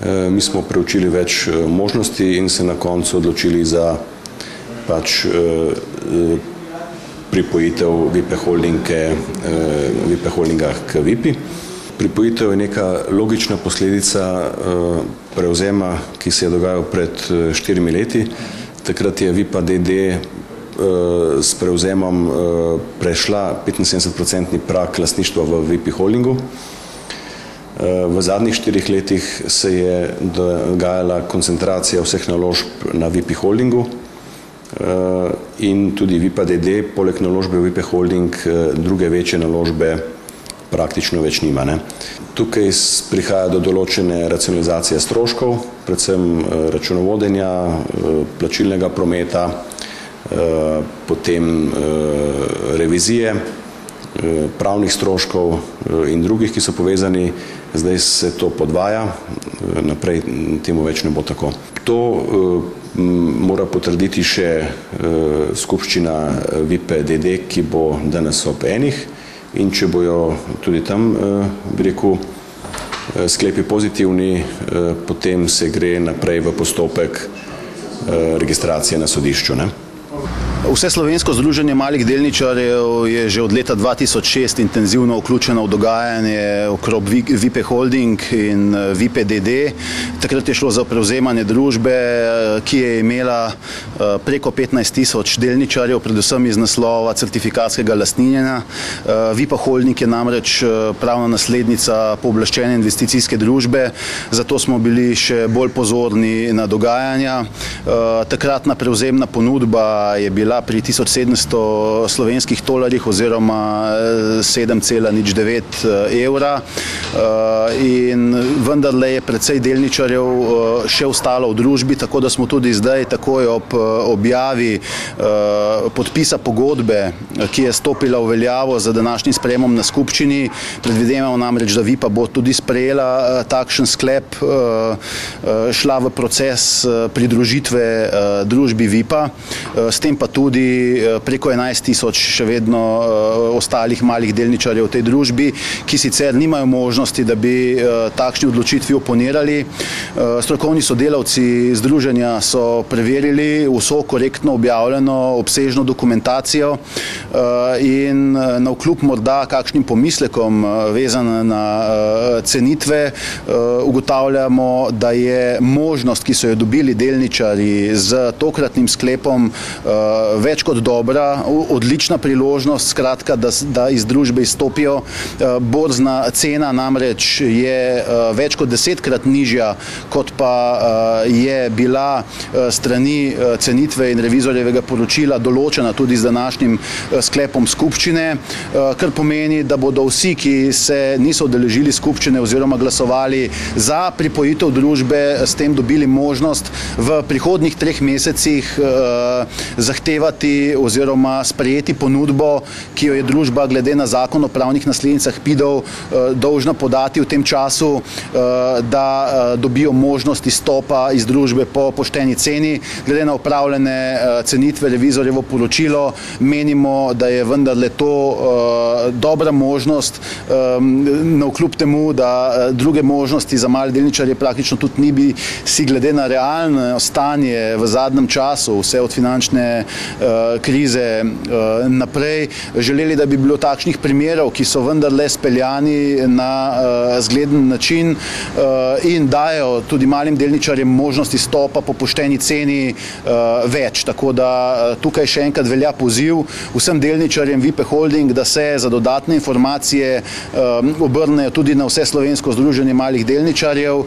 Mi smo preučili več možnosti in se na koncu odločili za pripojitev Vipe Holdinga k Vipi. Pripojitev je neka logična posledica prevzema, ki se je dogajal pred 4 leti. Takrat je Vipa d.d. s prevzemom prešla 75% prag lastništva v Vipi Holdingu. V zadnjih 4 letih se je dogajala koncentracija vseh naložb na Vipi Holdingu in tudi Vipa d.d. poleg naložbe v Vipi Holding druge večje naložbe praktično več nima. Tukaj prihaja do določene racionalizacije stroškov, predvsem računovodenja, plačilnega prometa, potem revizije, pravnih stroškov in drugih, ki so povezani. Zdaj se to podvaja, naprej temu več ne bo tako. To mora potrditi še skupščina Vipe d.d., ki bo danes ob 1. In če bojo tudi tam, bi rekel, sklepi pozitivni, potem se gre naprej v postopek registracije na sodišču. Vseslovensko združenje malih delničarjev je že od leta 2006 intenzivno vključeno v dogajanje okrog Vipe Holding in Vipe d.d. Takrat je šlo za prevzemanje družbe, ki je imela preko 15.000 delničarjev, predvsem iz naslova certifikatskega lastninjenja. Vipa Holding je namreč pravna naslednica pooblaščene investicijske družbe, zato smo bili še bolj pozorni na dogajanja. Takratna prevzemna ponudba je bila pri 1700 slovenskih tolarjih oziroma 7,09 evra in vendarle je precej delničarjev še ostalo v družbi, tako da smo tudi zdaj takoj ob objavi podpisa pogodbe, ki je stopila v veljavo za današnjim sprejemom na skupščini. Predvidevamo namreč, da Vipa bo tudi sprejela takšen sklep, šla v proces pridružitve družbi Vipa, s tem pa tudi preko 11.000 še vedno ostalih malih delničarjev v tej družbi, ki sicer nimajo možnosti, da bi takšni odločitvi oponirali. Strokovni sodelavci združenja so preverili vso korektno objavljeno obsežno dokumentacijo in navkljub morda kakšnim pomislekom vezan na cenitve ugotavljamo, da je možnost, ki so jo dobili delničarji z tokratnim sklepom, več kot dobra, odlična priložnost, skratka, da iz družbe izstopijo. Borzna cena namreč je več kot 10-krat nižja, kot pa je bila strani cenitve in revizorjevega poročila določena tudi z današnjim sklepom skupščine, kar pomeni, da bodo vsi, ki se niso udeležili skupščine oziroma glasovali za pripojitev družbe, s tem dobili možnost v prihodnjih 3 mesecih zahtevati oziroma sprejeti ponudbo, ki jo je družba glede na zakon o pravnih naslednicah PIDov dolžna podati v tem času, da dobijo možnost izstopa iz družbe po pošteni ceni. Glede na opravljene cenitve, revizorjevo poročilo, menimo, da je vendarle to dobra možnost, navkljub temu, da druge možnosti za male delničarje praktično tudi ni, bi si glede na realno stanje v zadnjem času, vse od finančne krize naprej, želeli, da bi bilo takšnih primerov, ki so vendarle speljani na zgleden način in dajo tudi malim delničarjem možnost izstopa po pošteni ceni več. Tako da tukaj še enkrat velja poziv vsem delničarjem Vipe Holding, da se za dodatne informacije obrnejo tudi na Vseslovensko združenje malih delničarjev.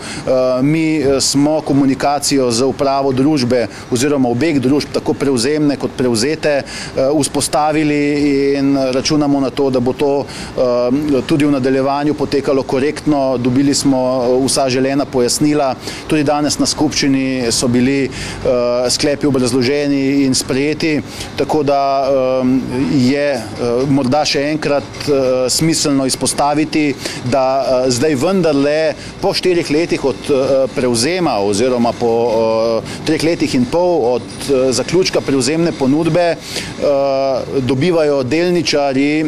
Mi smo komunikacijo z upravo družbe oziroma obeh družb, tako prevzemne kot prevzete, vzpostavili in računamo na to, da bo to tudi v nadaljevanju potekalo korektno. Dobili smo vsa želena pojasnila. Tudi danes na skupščini so bili sklepi obrazloženi in sprejeti, tako da je morda še enkrat smiselno izpostaviti, da zdaj vendarle po 4 letih od prevzema oziroma po 3 letih in pol od zaključka prevzemne ponudbe, dobivajo delničarji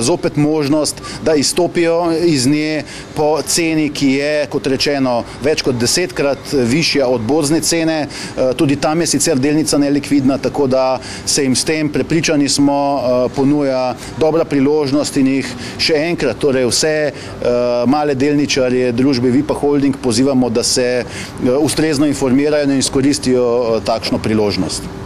zopet možnost, da izstopijo iz nje po ceni, ki je, kot rečeno, več kot 10-krat višja od borzne cene. Tudi tam je sicer delnica nelikvidna, tako da se jim s tem, prepričani smo, ponuja dobra priložnost in jih še enkrat, torej vse male delničarje družbe Vipa Holding pozivamo, da se ustrezno informirajo in izkoristijo takšno priložnost.